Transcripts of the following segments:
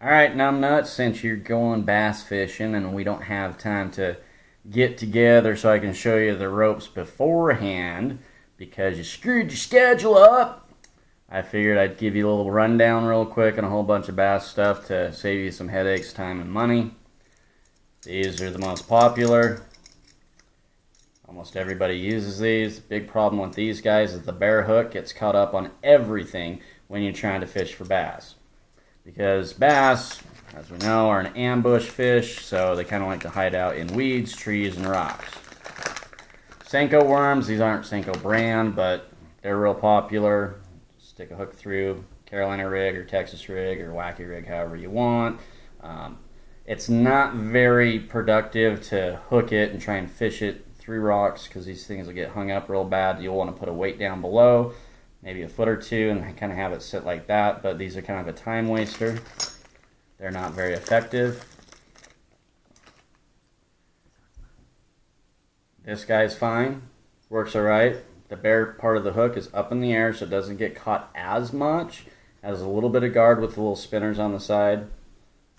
Alright, numbnuts, since you're going bass fishing and we don't have time to get together so I can show you the ropes beforehand because you screwed your schedule up, I figured I'd give you a little rundown real quick on a whole bunch of bass stuff to save you some headaches, time, and money. These are the most popular. Almost everybody uses these. The big problem with these guys is the bare hook gets caught up on everything when you're trying to fish for bass. Because bass, as we know, are an ambush fish, so they kind of like to hide out in weeds, trees, and rocks. Senko worms, these aren't Senko brand, but they're real popular. Stick a hook through Carolina rig or Texas rig or wacky rig, however you want. It's not very productive to hook it and try and fish it through rocks because these things will get hung up real bad. You'll want to put a weight down below, maybe a foot or two, and kind of have it sit like that, but these are kind of a time waster. They're not very effective. This guy's fine, works alright. The bare part of the hook is up in the air so it doesn't get caught as much. Has a little bit of guard with the little spinners on the side.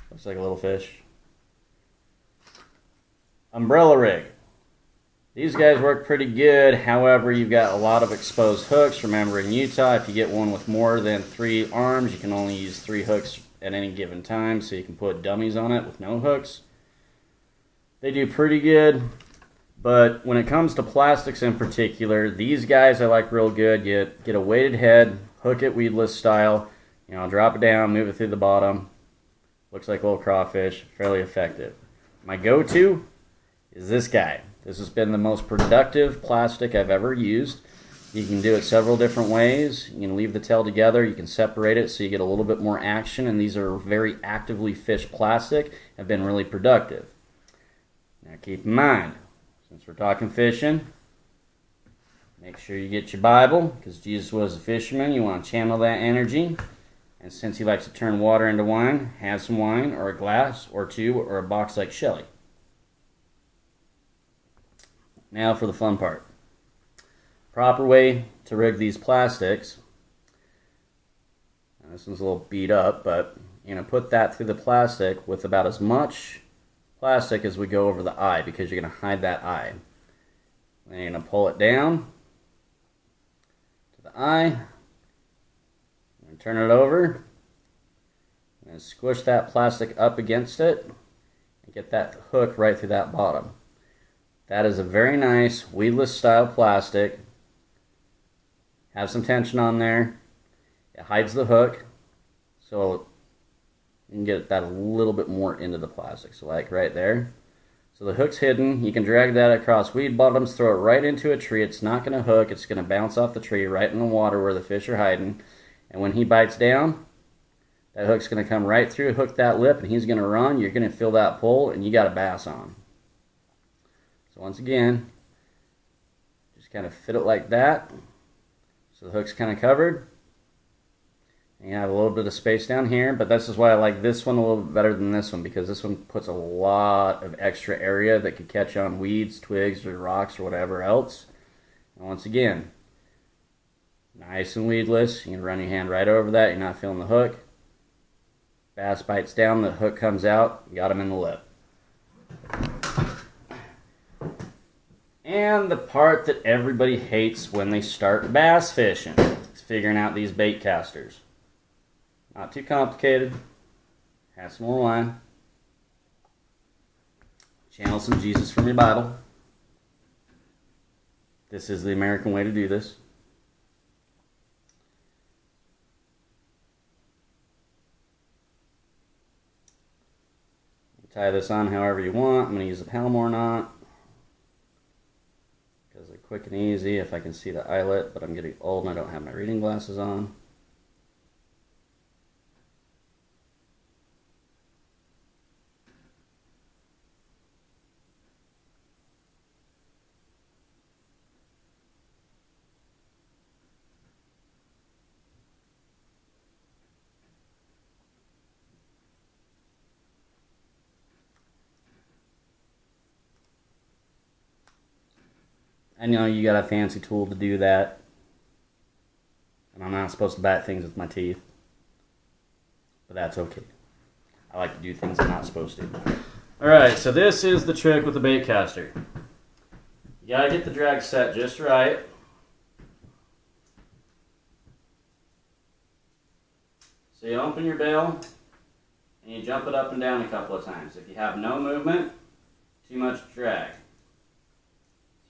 Looks like a little fish. Umbrella rig. These guys work pretty good, however you've got a lot of exposed hooks. Remember in Utah, if you get one with more than 3 arms, you can only use 3 hooks at any given time, so you can put dummies on it with no hooks. They do pretty good, but when it comes to plastics in particular, these guys I like real good. You get a weighted head, hook it weedless style, drop it down, move it through the bottom. Looks like a little crawfish, fairly effective. My go-to is this guy. This has been the most productive plastic I've ever used. You can do it several different ways. You can leave the tail together. You can separate it so you get a little bit more action. And these are very actively fished plastic. Have been really productive. Now keep in mind, since we're talking fishing, make sure you get your Bible because Jesus was a fisherman. You want to channel that energy. And since he likes to turn water into wine, have some wine or a glass or 2 or a box like Shelly. Now for the fun part. Proper way to rig these plastics. Now this one's a little beat up, but you're going to put that through the plastic with about as much plastic as we go over the eye because you're going to hide that eye. Then you're going to pull it down to the eye. And turn it over. And squish that plastic up against it. And get that hook right through that bottom. That is a very nice weedless style plastic. Have some tension on there. It hides the hook, so you can get that a little bit more into the plastic. So like right there. So the hook's hidden. You can drag that across weed bottoms, throw it right into a tree. It's not going to hook. It's going to bounce off the tree right in the water where the fish are hiding. And when he bites down, that hook's going to come right through, hook that lip, and he's going to run. You're going to feel that pull, and you got a bass on. So once again, just kind of fit it like that. So the hook's kind of covered. And you have a little bit of space down here, but this is why I like this one a little bit better than this one, because this one puts a lot of extra area that could catch on weeds, twigs, or rocks, or whatever else. And once again, nice and weedless. You can run your hand right over that. You're not feeling the hook. Bass bites down, the hook comes out. You got him in the lip. And the part that everybody hates when they start bass fishing is figuring out these bait casters. Not too complicated. Have some more wine. Channel some Jesus from your Bible. This is the American way to do this. Tie this on however you want. I'm going to use a Palomar knot because they're quick and easy if I can see the eyelet, but I'm getting old and I don't have my reading glasses on. I know you got a fancy tool to do that. And I'm not supposed to bat things with my teeth. But that's okay. I like to do things I'm not supposed to. Alright, so this is the trick with the bait caster. You gotta get the drag set just right. So you open your bail and you jump it up and down a couple of times. If you have no movement, too much drag.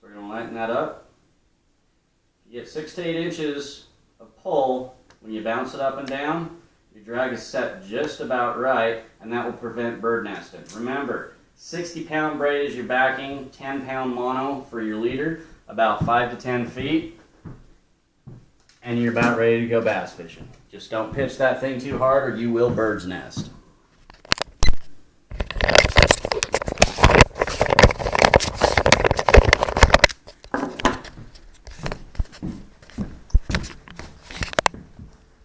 So we're going to lighten that up. You get 6 to 8 inches of pull when you bounce it up and down. Your drag is set just about right, and that will prevent bird nesting. Remember, 60-pound braid is your backing, 10-pound mono for your leader, about 5 to 10 feet, and you're about ready to go bass fishing. Just don't pitch that thing too hard or you will bird's nest.